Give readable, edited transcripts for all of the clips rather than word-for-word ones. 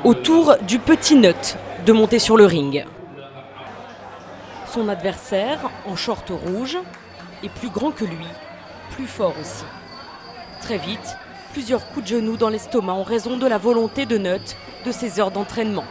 Au tour du petit Nut de monter sur le ring. Son adversaire, en short rouge, est plus grand que lui, plus fort aussi. Très vite, plusieurs coups de genoux dans l'estomac en raison de la volonté de Nut de ses heures d'entraînement.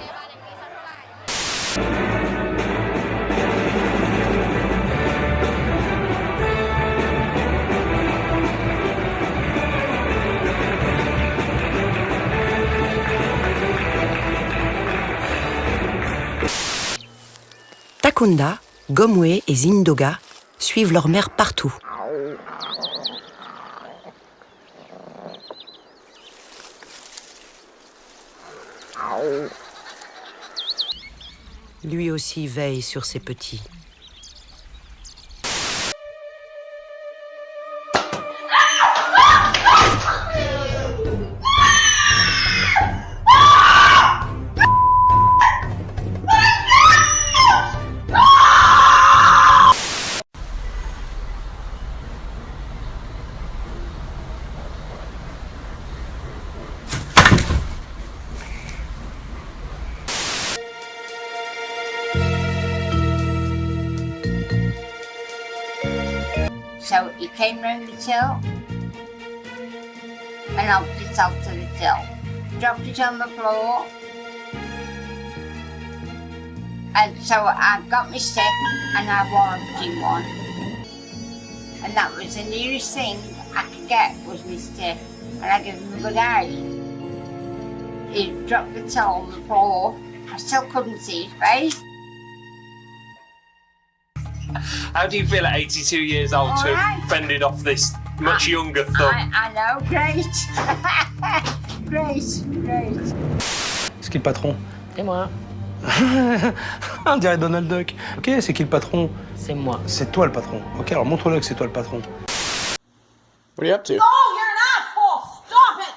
Takunda, Gomwe et Zindoga suivent leur mère partout. Lui aussi veille sur ses petits. So he came round the till and helped himself to the till. Dropped it on the floor. And so I got my stick and I warmed him one. And that was the nearest thing I could get was my stick. And I gave him a good eye. He dropped the till on the floor. I still couldn't see his face. How do you feel at 82 years old to have fended off this much younger thug? I know, great. Great. C'est qui le patron? C'est moi. On dirait Donald Duck. Ok, c'est qui le patron? C'est moi. C'est toi le patron. Ok, alors montre-le que c'est toi le patron. What are you up to? Oh, you're an asshole! Stop it!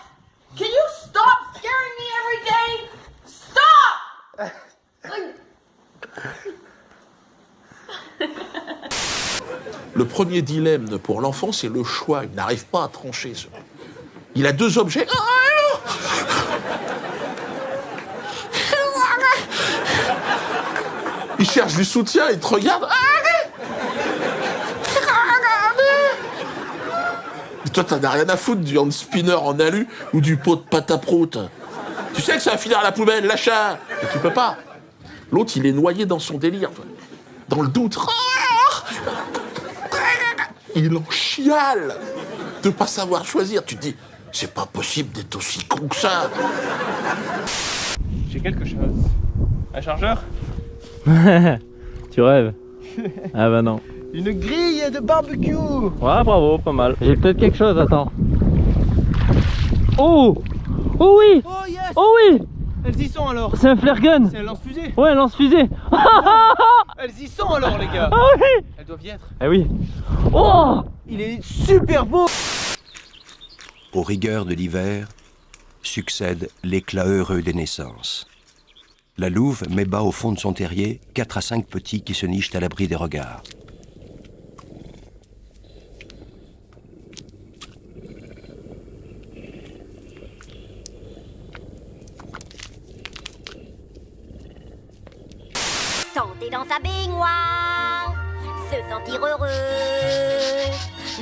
Can you stop scaring me every day? Stop! Le premier dilemme pour l'enfant, c'est le choix. Il n'arrive pas à trancher. Il a deux objets. Il cherche du soutien, il te regarde. Et toi, t'en as rien à foutre du hand spinner en alu ou du pot de pâte à prout. Tu sais que ça va finir à la poubelle, l'achat. Mais tu peux pas. L'autre, il est noyé dans son délire. Dans le doute. Il en chiale de pas savoir choisir. Tu te dis, c'est pas possible d'être aussi con que ça. J'ai quelque chose. Un chargeur? Tu rêves? Ah bah non. Une grille de barbecue. Ouais, bravo, pas mal. J'ai peut-être quelque chose, attends. Oh! Oh oui! Oh yes! Oh oui! Elles y sont alors. C'est un flare gun! C'est un lance-fusée. Ouais, un lance-fusée! Elles y sont alors les gars. Ah oui! Elles doivent y être. Ah oui! Oh! Il est super beau. Aux rigueurs de l'hiver succède l'éclat heureux des naissances. La louve met bas au fond de son terrier 4 à 5 petits qui se nichent à l'abri des regards. Santé dans sa baignoire, se sentir heureux,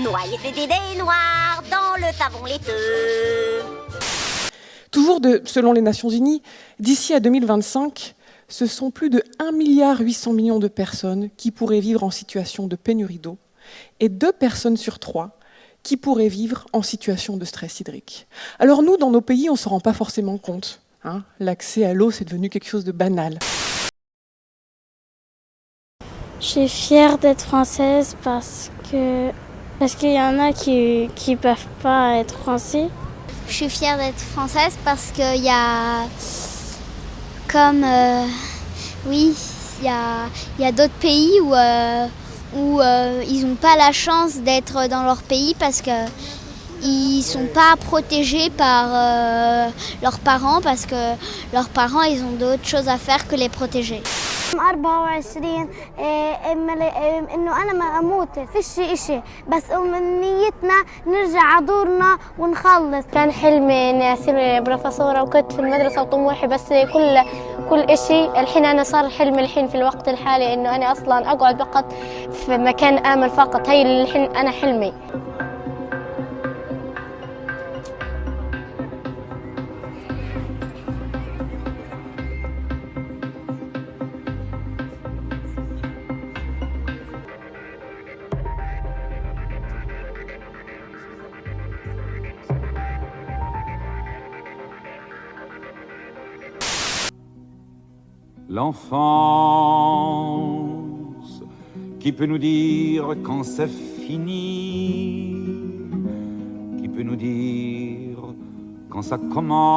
noyer ses idées noires dans le savon laiteux. Toujours selon les Nations Unies, d'ici à 2025, ce sont plus de 1,8 milliard de personnes qui pourraient vivre en situation de pénurie d'eau et 2 personnes sur 3 qui pourraient vivre en situation de stress hydrique. Alors nous, dans nos pays, on ne s'en rend pas forcément compte. L'accès à l'eau, c'est devenu quelque chose de banal. Je suis fière d'être française parce qu'il y en a qui peuvent pas être français. Je suis fière d'être française parce qu'il y a comme oui, il y a d'autres pays où ils n'ont pas la chance d'être dans leur pays parce que ils sont pas protégés par leurs parents parce que leurs parents ils ont d'autres choses à faire que les protéger. 24 انه انا ما اموت فيش اشي بس امنيتنا نرجع على دورنا ونخلص. كان حلمي اني اصير بروفيسوره وكنت في المدرسه وطموحي بس كل اشي الحين انا صار حلمي الحين في الوقت الحالي انه انا اصلا اقعد فقط في مكان امن فقط. هي الحين انا حلمي. L'enfance qui peut nous dire quand c'est fini, qui peut nous dire quand ça commence,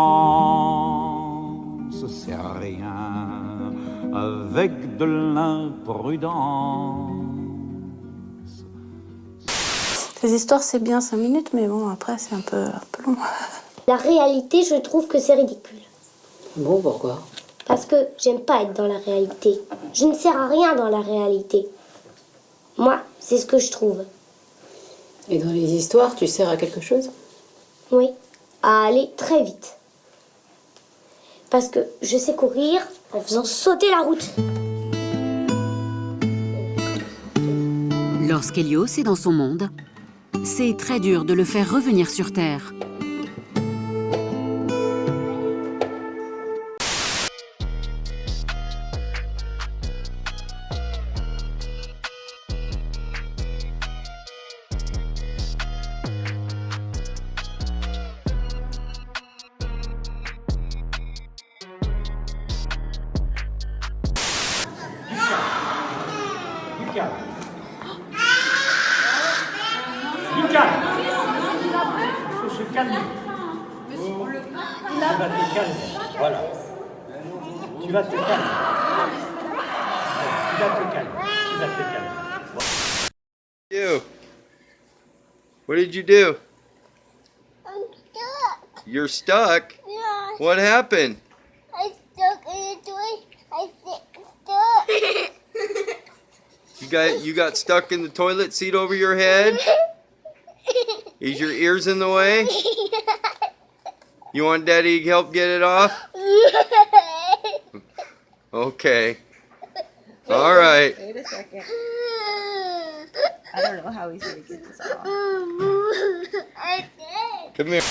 c'est rien avec de l'imprudence. Les histoires c'est bien 5 minutes mais bon après c'est un peu long. La réalité je trouve que c'est ridicule. Bon pourquoi? Parce que j'aime pas être dans la réalité. Je ne sers à rien dans la réalité. Moi, c'est ce que je trouve. Et dans les histoires, tu sers à quelque chose? Oui, à aller très vite. Parce que je sais courir en faisant sauter la route. Lorsqu'Hélios est dans son monde, c'est très dur de le faire revenir sur Terre. Lucas, il faut se calmer. Tu vas te calmer, voilà. Tu vas te calmer. Tu vas te calmer. Tu vas te calmer. You. What did you do? I'm stuck. You're stuck? Yeah. What happened? I'm stuck in the toilet. I'm stuck. You got stuck in the toilet seat over your head? Is your ears in the way? You want Daddy to help get it off? Okay. All right. Wait a second. I don't know how he's gonna get this off. Come here.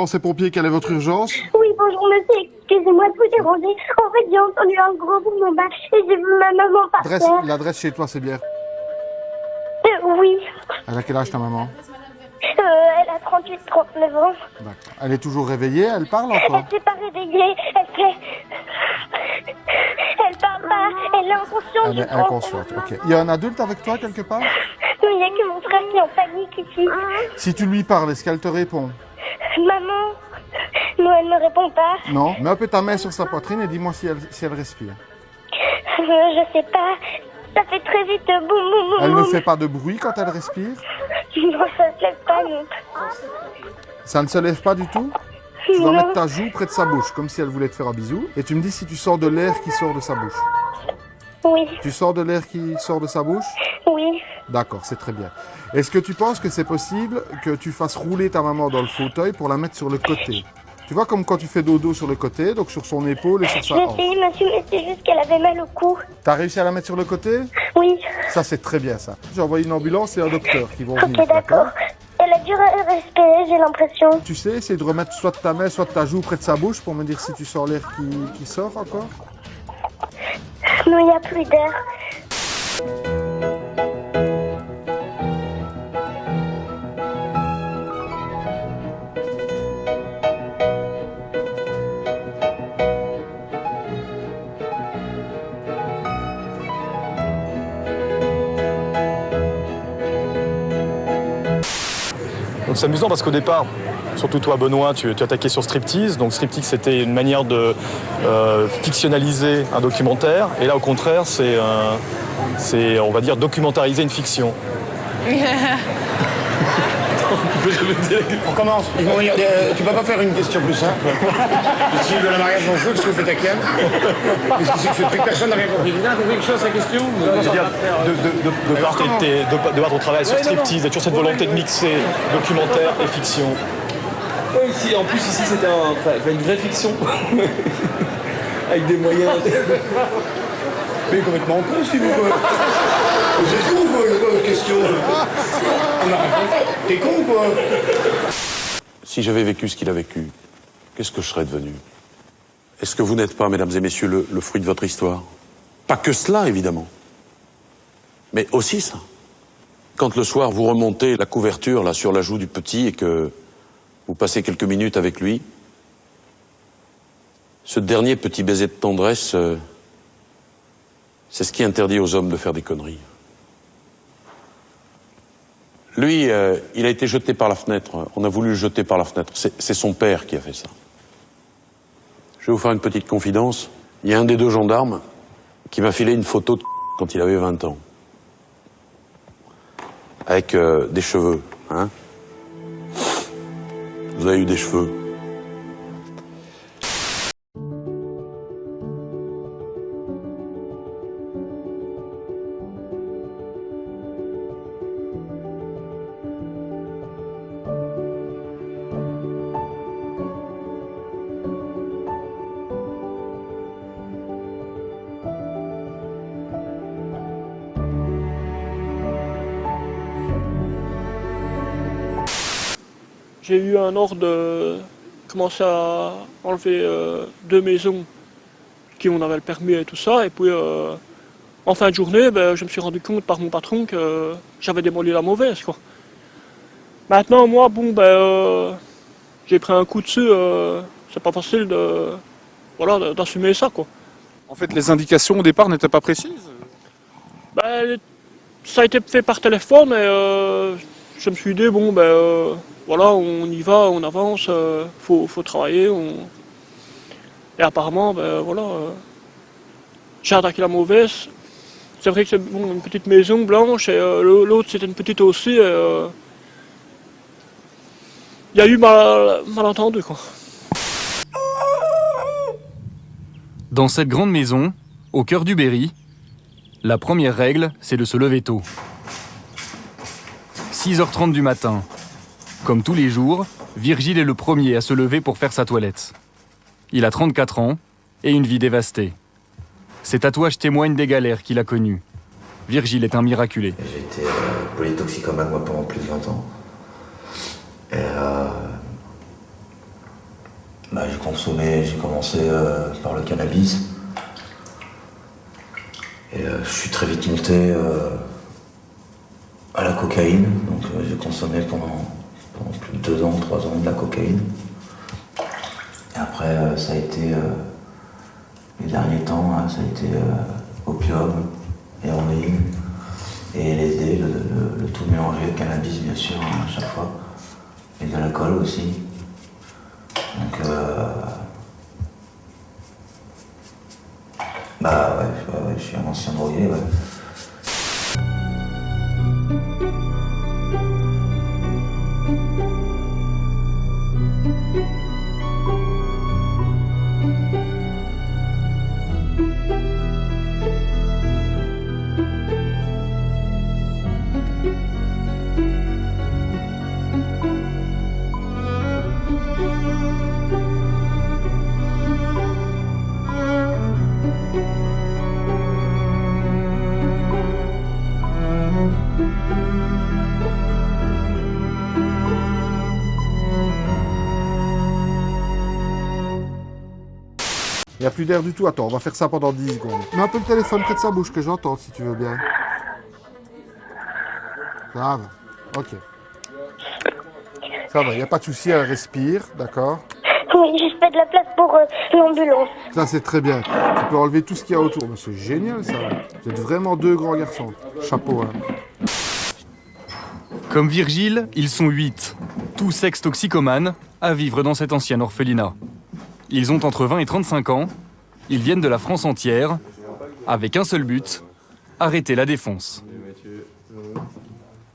Ces pompiers, quelle est votre urgence? Oui, bonjour monsieur, excusez-moi de vous déranger. En fait, j'ai entendu un gros boum en bas et j'ai vu ma maman par terre. L'adresse chez toi, c'est bien. Oui. Elle a quel âge ta maman? Elle a 38-39 ans. D'accord. Elle est toujours réveillée, elle parle encore? Elle s'est pas réveillée, elle parle pas, elle est inconsciente. Elle est inconsciente, ok. Il y a un adulte avec toi quelque part? Non, il n'y a que mon frère qui est en panique ici. Si tu lui parles, est-ce qu'elle te répond? Maman, non, elle ne répond pas. Non. Mets un peu ta main sur sa poitrine et dis-moi si elle respire. Je sais pas, ça fait très vite boum boum boum. Elle ne fait pas de bruit quand elle respire? Non, ça ne se lève pas, non. Ça ne se lève pas du tout? Tu vas mettre ta joue près de sa bouche, comme si elle voulait te faire un bisou. Et tu me dis si tu sors de l'air qui sort de sa bouche. Oui. Tu sors de l'air qui sort de sa bouche? Oui. D'accord, c'est très bien. Est-ce que tu penses que c'est possible que tu fasses rouler ta maman dans le fauteuil pour la mettre sur le côté? Tu vois comme quand tu fais dodo sur le côté, donc sur son épaule et sur sa hanche. J'ai essayé, monsieur, mais c'est juste qu'elle avait mal au cou. T'as réussi à la mettre sur le côté? Oui. Ça, c'est très bien, ça. J'ai envoyé une ambulance et un docteur qui vont Ok, venir, d'accord. Elle a dû respirer, j'ai l'impression. Tu sais, essayer de remettre soit de ta main, soit de ta joue près de sa bouche pour me dire si tu sens l'air qui sort encore. Non, il n'y a plus d'air. Donc c'est amusant parce qu'au départ, surtout toi Benoît, tu attaquais sur striptease. Donc striptease c'était une manière de fictionnaliser un documentaire. Et là au contraire, c'est on va dire documentariser une fiction. On commence. Tu peux pas faire une question plus simple? Si de la mariage en jeu, qu'est-ce que vous faites à Kiel? Qu'est-ce que c'est que ce truc? Personne n'a rien compris. Vous avez compris quelque chose à sa question? De voir ton travail sur striptease, il y a toujours cette volonté de mixer documentaire et fiction. Oui, ici, en plus, ici, c'était une vraie fiction. Avec des moyens. Mais complètement con, si vous voulez. Vous êtes con, quoi, votre question? On a raconté. T'es con, quoi? Si j'avais vécu ce qu'il a vécu, qu'est-ce que je serais devenu? Est-ce que vous n'êtes pas, mesdames et messieurs, le fruit de votre histoire? Pas que cela, évidemment. Mais aussi ça. Quand le soir, vous remontez la couverture là sur la joue du petit et que vous passez quelques minutes avec lui, ce dernier petit baiser de tendresse, c'est ce qui interdit aux hommes de faire des conneries. Lui, il a été jeté par la fenêtre. On a voulu le jeter par la fenêtre. C'est son père qui a fait ça. Je vais vous faire une petite confidence. Il y a un des deux gendarmes qui m'a filé une photo de quand il avait 20 ans. Avec des cheveux, hein. Vous avez eu des cheveux. J'ai eu un ordre de commencer à enlever 2 maisons qui on avait le permis et tout ça. Et puis en fin de journée, je me suis rendu compte par mon patron que j'avais démoli la mauvaise, quoi. Maintenant, moi, j'ai pris un coup dessus. C'est pas facile d'assumer ça, quoi. En fait, les indications au départ n'étaient pas précises? Ça a été fait par téléphone et je me suis dit, voilà, on y va, on avance, faut travailler. Et apparemment, j'ai attaqué la mauvaise. C'est vrai que c'est une petite maison blanche et l'autre c'était une petite aussi. Il y a eu malentendu, quoi. Dans cette grande maison, au cœur du Berry, la première règle, c'est de se lever tôt. 6h30 du matin. Comme tous les jours, Virgile est le premier à se lever pour faire sa toilette. Il a 34 ans et une vie dévastée. Ses tatouages témoignent des galères qu'il a connues. Virgile est un miraculé. J'ai été polytoxicomane moi pendant plus de 20 ans. Et j'ai commencé par le cannabis. Et je suis très vite monté à la cocaïne. Donc j'ai consommé pendant plus de 2 ans, 3 ans de la cocaïne. Et après, ça a été, les derniers temps, ça a été opium, héroïne et LSD, le tout mélangé, cannabis bien sûr, à chaque fois, et de l'alcool aussi. Donc, je suis un ancien drogué, ouais. Il n'y a plus d'air du tout. Attends, on va faire ça pendant 10 secondes. Mets un peu le téléphone près de sa bouche que j'entende si tu veux bien. Ça va. Ok. Ça va, il n'y a pas de souci, elle respire, d'accord? Oui, je fais de la place pour l'ambulance. Ça, c'est très bien. Tu peux enlever tout ce qu'il y a autour. Mais c'est génial, ça. Vous êtes vraiment 2 grands garçons. Chapeau, hein. Comme Virgile, ils sont 8. tous ex-toxicomanes, à vivre dans cet ancien orphelinat. Ils ont entre 20 et 35 ans, ils viennent de la France entière, avec un seul but, arrêter la défonce.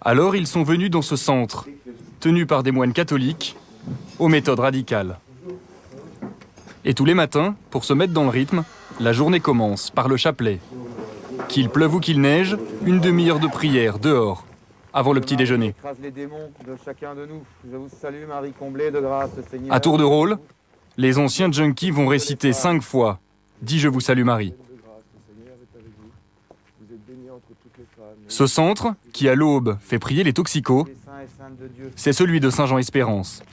Alors ils sont venus dans ce centre, tenu par des moines catholiques, aux méthodes radicales. Et tous les matins, pour se mettre dans le rythme, la journée commence par le chapelet. Qu'il pleuve ou qu'il neige, une demi-heure de prière dehors, avant le petit déjeuner. Les démons de chacun de nous. Je vous salue, Marie comblée de grâce, le Seigneur. À tour de rôle, les anciens junkies vont réciter 5 fois « Dis je vous salue Marie ». Ce centre, qui à l'aube fait prier les toxicos, c'est celui de Saint-Jean-Espérance.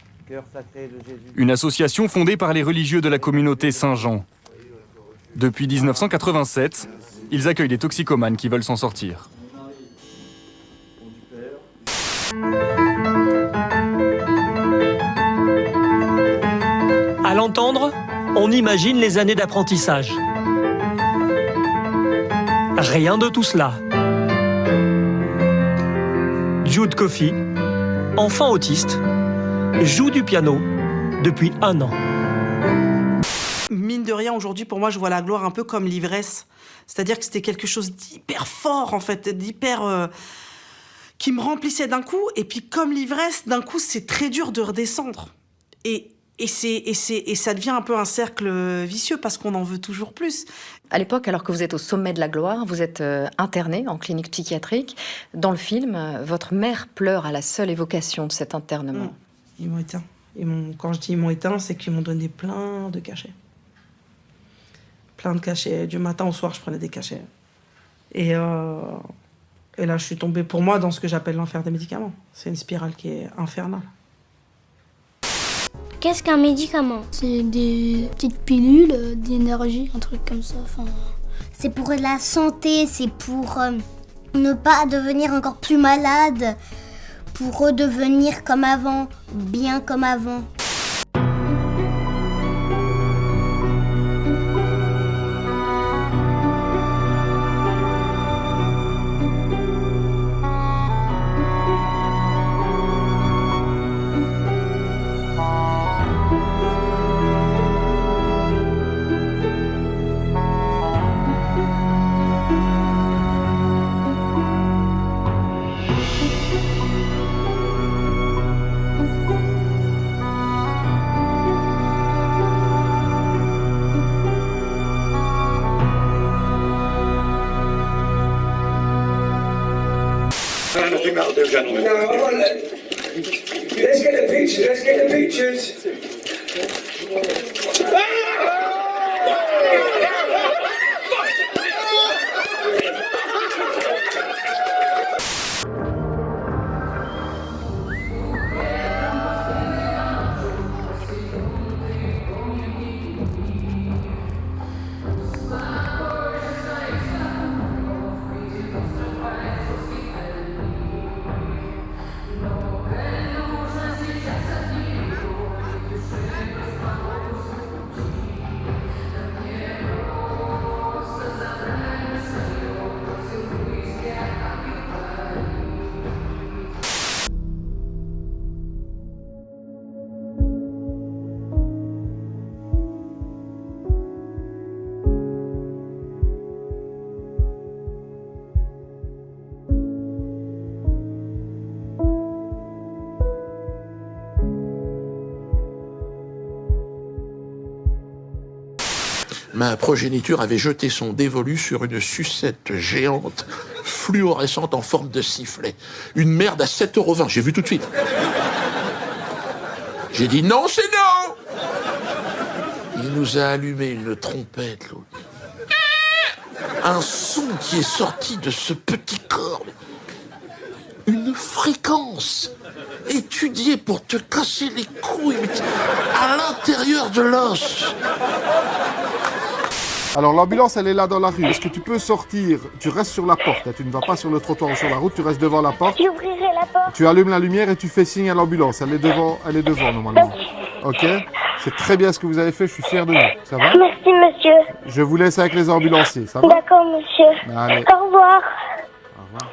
Une association fondée par les religieux de la communauté Saint-Jean. Depuis 1987, ils accueillent des toxicomanes qui veulent s'en sortir. À l'entendre, on imagine les années d'apprentissage. Rien de tout cela. Jude Coffey, enfant autiste, joue du piano depuis 1 an. Mine de rien, aujourd'hui, pour moi, je vois la gloire un peu comme l'ivresse. C'est-à-dire que c'était quelque chose d'hyper fort, en fait, d'hyper... qui me remplissait d'un coup. Et puis, comme l'ivresse, d'un coup, c'est très dur de redescendre. Et ça devient un peu un cercle vicieux parce qu'on en veut toujours plus. À l'époque, alors que vous êtes au sommet de la gloire, vous êtes interné en clinique psychiatrique. Dans le film, votre mère pleure à la seule évocation de cet internement. Ils m'ont éteint. Quand je dis ils m'ont éteint, c'est qu'ils m'ont donné plein de cachets. Plein de cachets. Du matin au soir, je prenais des cachets. Et là, je suis tombée, pour moi, dans ce que j'appelle l'enfer des médicaments. C'est une spirale qui est infernale. Qu'est-ce qu'un médicament? C'est des petites pilules d'énergie, un truc comme ça. Enfin... C'est pour la santé, c'est pour ne pas devenir encore plus malade, pour redevenir comme avant, bien comme avant. Let's get the pictures, let's get the pictures. Ma progéniture avait jeté son dévolu sur une sucette géante, fluorescente en forme de sifflet. Une merde à 7,20 €, j'ai vu tout de suite. J'ai dit non, c'est non. Il nous a allumé une trompette, l'autre. Un son qui est sorti de ce petit corps. Une fréquence étudiée pour te casser les couilles à l'intérieur de l'os. Alors l'ambulance, elle est là dans la rue. Est-ce que tu peux sortir? Tu restes sur la porte. Tu ne vas pas sur le trottoir ou sur la route, tu restes devant la porte. J'ouvrirai la porte. Tu allumes la lumière et tu fais signe à l'ambulance. Elle est devant normalement. Ok? C'est très bien ce que vous avez fait, je suis fier de vous. Ça va? Merci, monsieur. Je vous laisse avec les ambulanciers, ça va? D'accord, monsieur. Allez. Au revoir. Au revoir.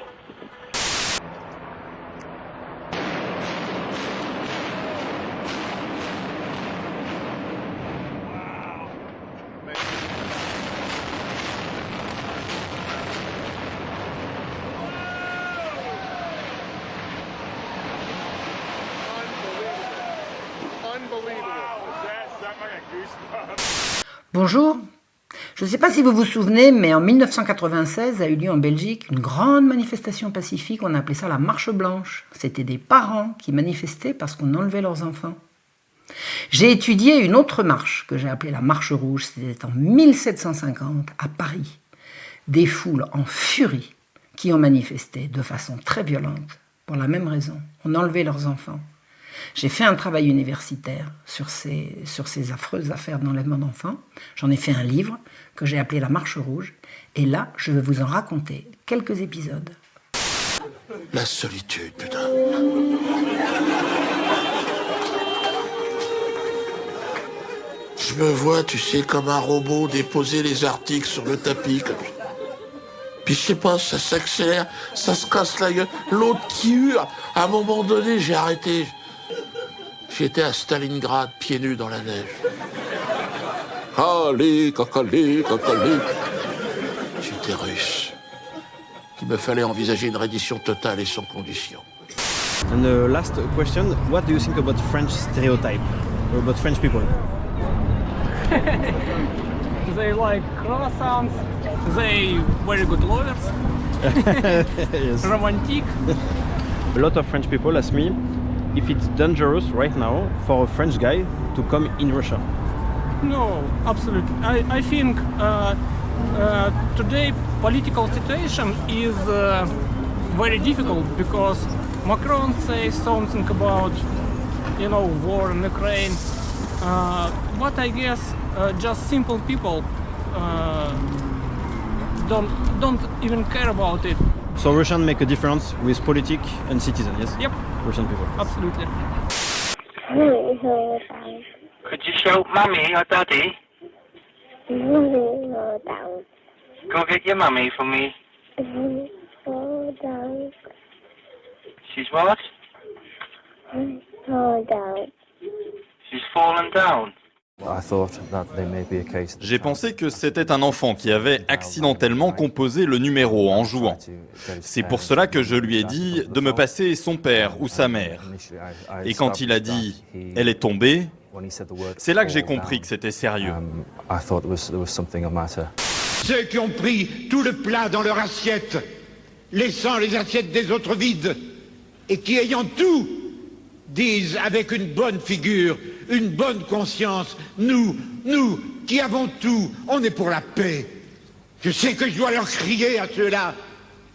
Bonjour. Je ne sais pas si vous vous souvenez, mais en 1996 a eu lieu en Belgique une grande manifestation pacifique, on appelait ça la Marche Blanche. C'était des parents qui manifestaient parce qu'on enlevait leurs enfants. J'ai étudié une autre marche que j'ai appelée la Marche Rouge, c'était en 1750 à Paris. Des foules en furie qui ont manifesté de façon très violente pour la même raison, on enlevait leurs enfants. J'ai fait un travail universitaire sur ces affreuses affaires d'enlèvement d'enfants. J'en ai fait un livre que j'ai appelé La Marche Rouge. Et là, je vais vous en raconter quelques épisodes. La solitude, putain. Je me vois, tu sais, comme un robot déposer les articles sur le tapis, comme ça. Puis je sais pas, ça s'accélère, ça se casse la gueule. L'autre qui hurle. À un moment donné, j'ai arrêté. J'étais à Stalingrad, pieds nus dans la neige. Allez, cacalé, cacalé. J'étais russe. Il me fallait envisager une reddition totale et sans condition. And the last question, what do you think about French stereotype, about French people? They like croissants, they very good lovers, Yes. romantic. A lot of French people ask me if it's dangerous right now for a French guy to come in Russia. No, absolutely. I think today political situation is very difficult because Macron says something about, war in Ukraine. But I guess just simple people don't even care about it. So Russians make a difference with politics and citizens, yes? Yep. Russian people. Absolutely. Could you show Mummy or Daddy? Go get your mummy for me. She's what? She's fallen down. J'ai pensé que c'était un enfant qui avait accidentellement composé le numéro en jouant. C'est pour cela que je lui ai dit de me passer son père ou sa mère. Et quand il a dit « elle est tombée », c'est là que j'ai compris que c'était sérieux. Ceux qui ont pris tout le plat dans leur assiette, laissant les assiettes des autres vides, et qui, ayant tout, disent avec une bonne figure, une bonne conscience, nous qui avons tout, on est pour la paix. Je sais que je dois leur crier à ceux-là,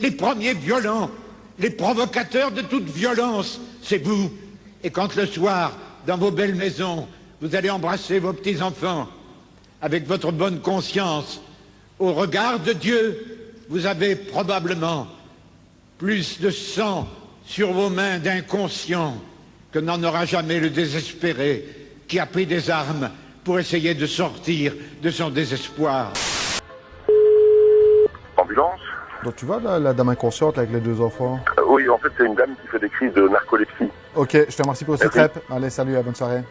les premiers violents, les provocateurs de toute violence, c'est vous. Et quand le soir, dans vos belles maisons, vous allez embrasser vos petits-enfants, avec votre bonne conscience, au regard de Dieu, vous avez probablement plus de sang sur vos mains d'inconscients que n'en aura jamais le désespéré qui a pris des armes pour essayer de sortir de son désespoir. Ambulance? Donc tu vois la dame inconsciente avec les deux enfants? Oui, en fait c'est une dame qui fait des crises de narcolepsie. Ok, je te remercie pour ce trip. Allez, salut, bonne soirée.